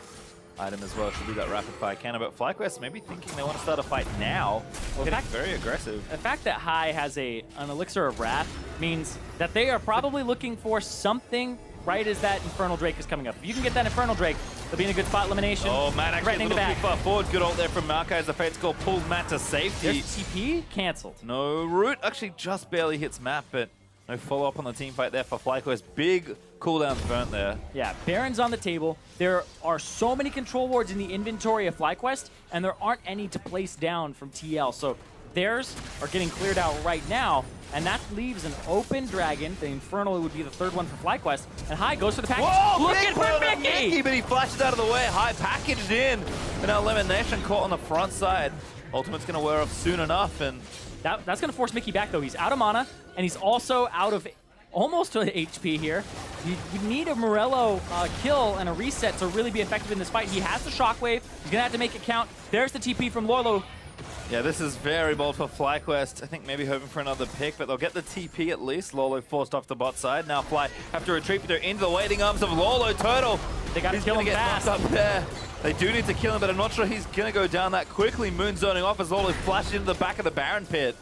item as well. Should be that rapid fire cannon, but FlyQuest maybe thinking they want to start a fight now. Well, getting very aggressive. The fact that High has an Elixir of Wrath means that they are probably looking for something right as that Infernal Drake is coming up. If you can get that Infernal Drake, they'll be in a good spot. Elimination. Oh, Matt actually a little too far forward. Good ult there from Malkai as the Fate's Call pulls Matt to safety. There's TP canceled. No, Root actually just barely hits Matt, but no follow-up on the team fight there for FlyQuest. Big cooldown burnt there. Yeah, Baron's on the table. There are so many control wards in the inventory of FlyQuest, and there aren't any to place down from TL. So theirs are getting cleared out right now, and that leaves an open dragon. The Infernal would be the 3rd one for FlyQuest, and High goes for the package. Whoa, looking for Mickey! But he flashes out of the way. High packaged in, and now Elimination caught on the front side. Ultimate's going to wear off soon enough, and that's going to force Mickey back, though. He's out of mana, and he's also out of almost to HP here. You need a Morello kill and a reset to really be effective in this fight. He has the Shockwave. He's going to have to make it count. There's the TP from Lolo. Yeah, this is very bold for FlyQuest. I think maybe hoping for another pick, but they'll get the TP at least. Lolo forced off the bot side. Now Fly have to retreat, but they're into the waiting arms of Lolo. Turtle. They got to kill him fast. Up there. They do need to kill him, but I'm not sure he's going to go down that quickly. Moon zoning off as Lolo flashes into the back of the Baron pit.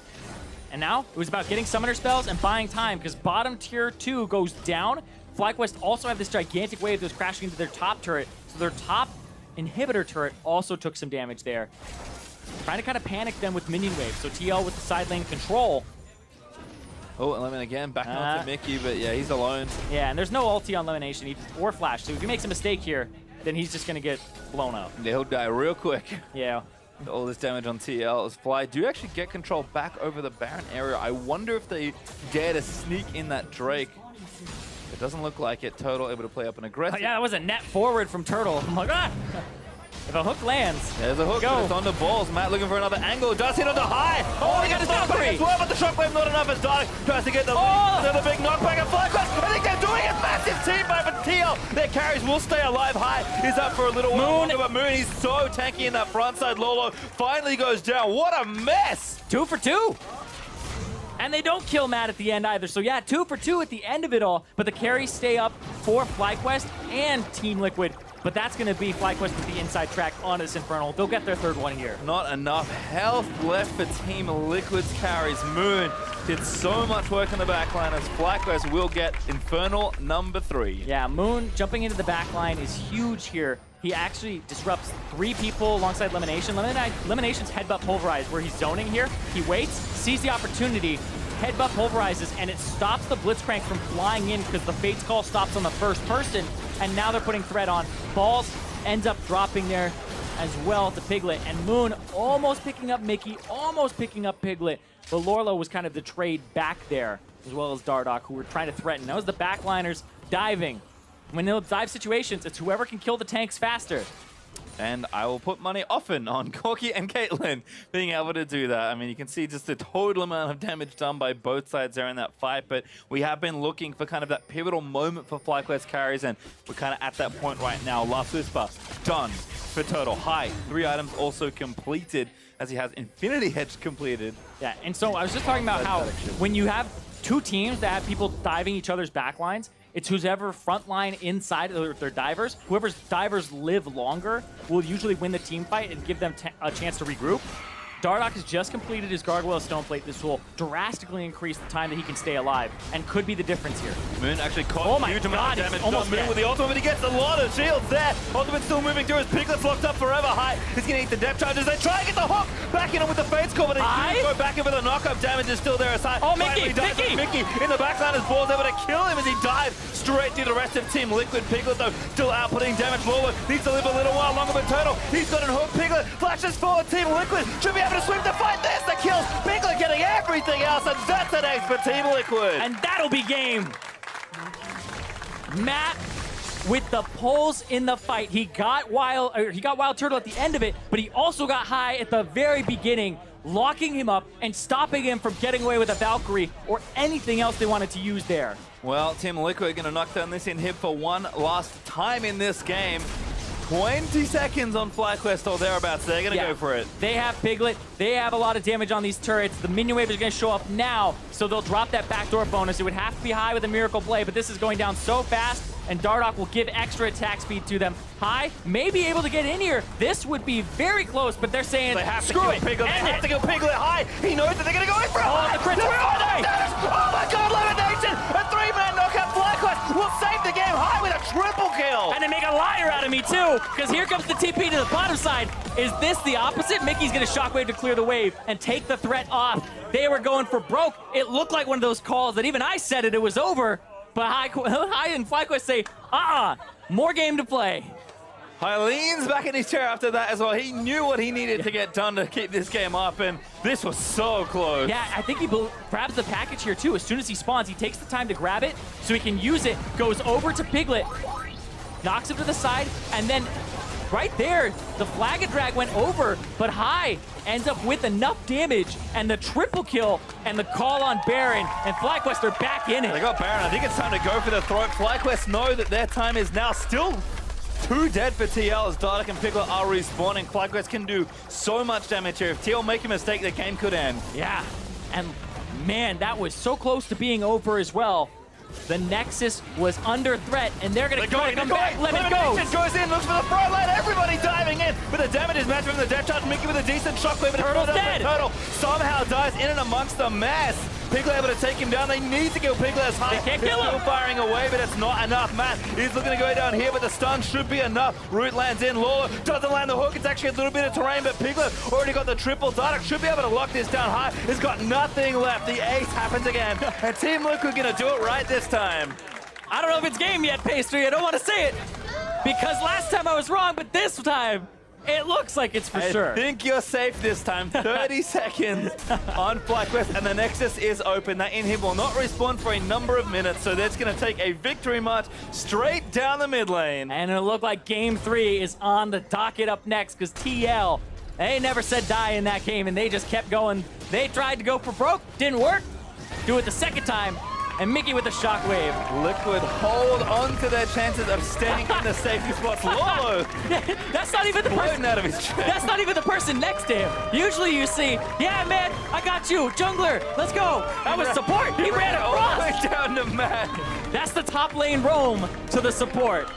And now it was about getting summoner spells and buying time, because bottom tier 2 goes down. FlyQuest also have this gigantic wave that was crashing into their top turret, so their top inhibitor turret also took some damage there. Trying to kind of panic them with minion waves, so TL with the side lane control. Oh, Lemon again, back on to Mickey, but yeah, he's alone. Yeah, and there's no ulti on Elimination or Flash, so if he makes a mistake here, then he's just going to get blown up. Yeah, he'll die real quick. Yeah. All this damage on TL as Fly do actually get control back over the Baron area. I wonder if they dare to sneak in that Drake. It doesn't look like it. Turtle able to play up an aggressive. Oh, yeah, that was a net forward from Turtle. I'm like, ah! If a hook lands, there's a hook, go. It's on the balls. Matt looking for another angle. Does hit on the high. Oh, he got his knockback as well, but the shockwave not enough as Dark tries to get the lead. Another big knockback and FlyQuest. I think they're doing it. Massive team fight, but TL, their carries will stay alive. High is up for a little while longer, but Moon, he's so tanky in that front side. Lolo finally goes down. What a mess. 2 for 2. And they don't kill Matt at the end either. So yeah, 2 for 2 at the end of it all. But the carries stay up for FlyQuest and Team Liquid. But that's going to be FlyQuest with the inside track on this Infernal. They'll get their third one here. Not enough health left for Team Liquid's carries. Moon did so much work on the backline as FlyQuest will get Infernal number 3. Yeah, Moon jumping into the backline is huge here. He actually disrupts 3 people alongside Elimination. Elimination's headbutt pulverized where he's zoning here. He waits, sees the opportunity, headbutt pulverizes, and it stops the Blitzcrank from flying in because the Fate's Call stops on the first person, and now they're putting threat on. Balls ends up dropping there as well to Piglet, and Moon almost picking up Mickey, almost picking up Piglet, but Lorlo was kind of the trade back there, as well as Dardoch, who were trying to threaten. That was the backliners diving. When they'll dive situations, it's whoever can kill the tanks faster. And I will put money often on Corki and Caitlyn being able to do that. I mean, you can see just the total amount of damage done by both sides there in that fight, but we have been looking for kind of that pivotal moment for FlyQuest carries, and we're kind of at that point right now. Last Whisper, done for Turtle. High, 3 items also completed, as he has Infinity Hedge completed. Yeah, and so I was just talking about how when you have 2 teams that have people diving each other's backlines, it's whoever frontline inside of their divers. Whoever's divers live longer will usually win the team fight and give them a chance to regroup. Dardoch has just completed his Gargoyle Stoneplate. This will drastically increase the time that he can stay alive and could be the difference here. Moon actually caught a huge amount of damage. Almost Moon with the ultimate, but he gets a lot of shields there. Ultimate still moving through as Piglet's locked up forever. High, he's going to eat the depth charges. They try and get the hook back in him with the Fate's Call, but they go back in with a knockup. Damage is still there as High. Oh, Mickey in the backline as Ball's able to kill him as he dives straight through the rest of Team Liquid. Piglet, though, still outputting damage. Lolo needs to live a little while longer, but Turtle, he's got a hook. Piglet flashes forward. Team Liquid should be able to sweep the fight. There's the kills. Piglet getting everything else, and that's an ace for Team Liquid. And that'll be game. Matt with the pulls in the fight. He got Wild Turtle at the end of it, but he also got High at the very beginning, locking him up and stopping him from getting away with a Valkyrie or anything else they wanted to use there. Well, Team Liquid going to knock down this inhib for one last time in this game. 20 seconds on FlyQuest or thereabouts. They're going to go for it. They have Piglet. They have a lot of damage on these turrets. The minion wave is going to show up now, so they'll drop that backdoor bonus. It would have to be High with a Miracle Blade, but this is going down so fast, and Dardoch will give extra attack speed to them. High may be able to get in here. This would be very close, but they're saying, screw it. Piglet. They have to kill Piglet. High. He knows that they're going to go in for it. Oh, the critical. Oh my God, Elimination! A 3-man knockout. FlyQuest will save the game. High with a triple kill. And they make a liar out of me too, because here comes the TP to the bottom side. Is this the opposite? Mickey's going to shockwave to clear the wave and take the threat off. They were going for broke. It looked like one of those calls that even I said it was over, but High and FlyQuest say, more game to play. High leans back in his chair after that as well. He knew what he needed to get done to keep this game up, and this was so close. Yeah, I think he grabs the package here too. As soon as he spawns, he takes the time to grab it so he can use it, goes over to Piglet, knocks him to the side, and then right there, the flag and drag went over, but High ends up with enough damage and the triple kill and the call on Baron, and FlyQuest are back in it. They got Baron. I think it's time to go for the throat. FlyQuest know that their time is now still 2 dead for TL as Dardoch and Piglet are respawning. FlyQuest can do so much damage here. If TL make a mistake, the game could end. Yeah, and man, that was so close to being over as well. The Nexus was under threat, and they're going to come back. Let it go. Goes in, looks for the front line. Everybody diving in, but the damage is matched from the depth charge. Mickey with a decent shockwave, but Turtle's dead. Turtle somehow dies in and amongst the mess. Piglet able to take him down. They need to kill Piglet as High. They can't kill him. Still firing away, but it's not enough. Matt is looking to go down here, but the stun should be enough. Root lands in. Lawler doesn't land the hook. It's actually a little bit of terrain, but Piglet already got the triple. Dardoch should be able to lock this down. High has got nothing left. The ace happens again, and Team Liquid going to do it right this time. I don't know if it's game yet, Pastry. I don't want to say it because last time I was wrong, but this time It looks like it's for sure. I think you're safe this time. 30 seconds on FlyQuest, and the Nexus is open. That inhib will not respawn for a number of minutes, so that's going to take a victory march straight down the mid lane. And it'll look like Game 3 is on the docket up next, because TL, they never said die in that game, and they just kept going. They tried to go for broke, didn't work. Do it the second time, and Mickey with the shockwave. Liquid hold on to their chances of staying in the safety spots. Lolo That's not even the person out of his chest. That's not even the person next to him. Usually you see, yeah, man, I got you, jungler, let's go. That was support. He ran across. All the way down to Matt. That's the top lane roam to the support.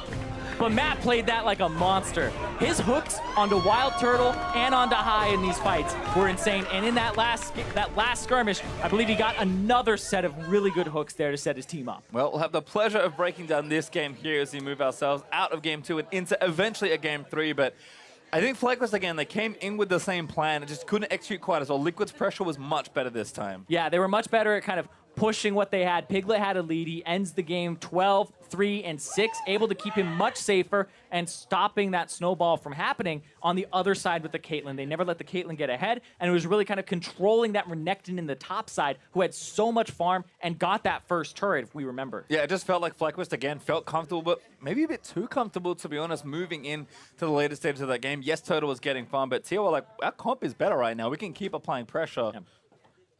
But Matt played that like a monster. His hooks onto Wild Turtle and onto High in these fights were insane. And in that last skirmish, I believe he got another set of really good hooks there to set his team up. Well, we'll have the pleasure of breaking down this game here as we move ourselves out of Game 2 and into eventually a Game 3. But I think FlyQuest, again, they came in with the same plan. It just couldn't execute quite as well. Liquid's pressure was much better this time. Yeah, they were much better at kind of pushing what they had. Piglet had a lead. He ends the game 12, 3, and 6, able to keep him much safer and stopping that snowball from happening on the other side with the Caitlyn. They never let the Caitlyn get ahead, and it was really kind of controlling that Renekton in the top side, who had so much farm and got that first turret, if we remember. Yeah, it just felt like FlyQuest, again, felt comfortable, but maybe a bit too comfortable, to be honest, moving in to the later stages of that game. Yes, Turtle was getting farm, but TL were like, our comp is better right now. We can keep applying pressure. Yep.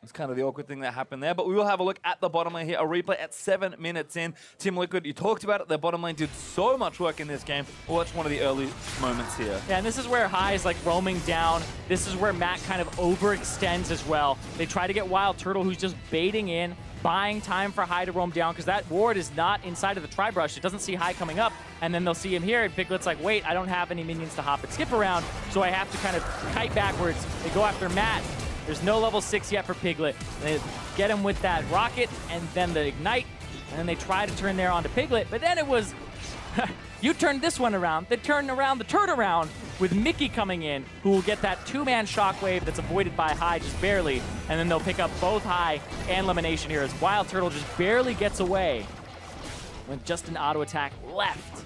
It's kind of the awkward thing that happened there, but we will have a look at the bottom lane here. A replay at 7 minutes in. Team Liquid, you talked about it. Their bottom lane did so much work in this game. We'll watch one of the early moments here. Yeah, and this is where High is like roaming down. This is where Matt kind of overextends as well. They try to get Wild Turtle, who's just baiting in, buying time for High to roam down, because that ward is not inside of the tri-brush. It doesn't see High coming up, and then they'll see him here, and Piglet's like, wait, I don't have any minions to hop and skip around, so I have to kind of kite backwards. They go after Matt. There's no level 6 yet for Piglet. They get him with that rocket and then the ignite, and then they try to turn there onto Piglet, but then it was, you turned this one around, they turned around the turnaround with Mickey coming in, who will get that 2-man shockwave that's avoided by High just barely, and then they'll pick up both High and Elimination here as Wild Turtle just barely gets away with just an auto attack left.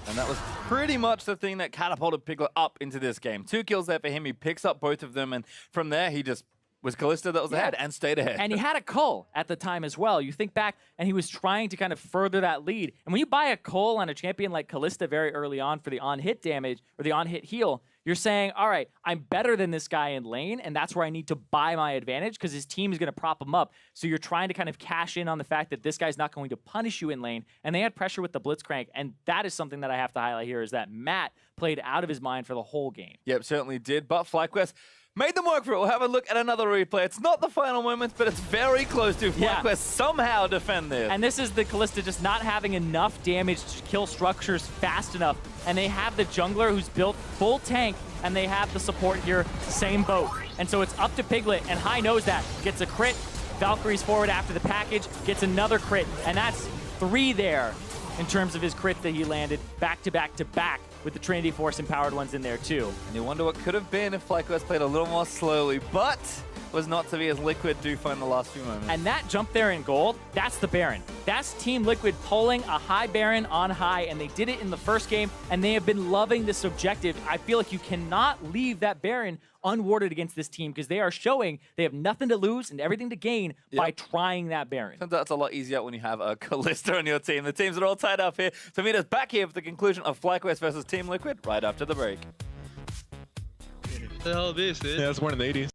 And that was pretty much the thing that catapulted Piglet up into this game. 2 kills there for him. He picks up both of them, and from there, he just was Kalista that was ahead and stayed ahead. And he had a cull at the time as well. You think back, and he was trying to kind of further that lead. And when you buy a cull on a champion like Kalista very early on for the on-hit damage or the on-hit heal, you're saying, all right, I'm better than this guy in lane, and that's where I need to buy my advantage because his team is going to prop him up. So you're trying to kind of cash in on the fact that this guy's not going to punish you in lane, and they had pressure with the Blitzcrank, and that is something that I have to highlight here is that Matt played out of his mind for the whole game. Yep, certainly did, but FlyQuest made them work for it. We'll have a look at another replay. It's not the final moments, but it's very close to FlyQuest somehow defend this. And this is the Kalista just not having enough damage to kill structures fast enough. And they have the jungler who's built full tank, and they have the support here, same boat. And so it's up to Piglet, and High knows that. Gets a crit, Valkyrie's forward after the package, gets another crit, and that's 3 there in terms of his crit that he landed back to back to back with the Trinity Force empowered ones in there too. And you wonder what could have been if FlyQuest played a little more slowly, but was not to be as Liquid do find the last few moments. And that jump there in gold, that's the Baron. That's Team Liquid pulling a high Baron on High, and they did it in the first game, and they have been loving this objective. I feel like you cannot leave that Baron unwarded against this team because they are showing they have nothing to lose and everything to gain by trying that Baron. Turns out it's a lot easier when you have a Kalista on your team. The teams are all tied up here. So meet us back here for the conclusion of FlyQuest versus Team Liquid right after the break. What the hell is this, dude? Yeah, it's one in the 80s.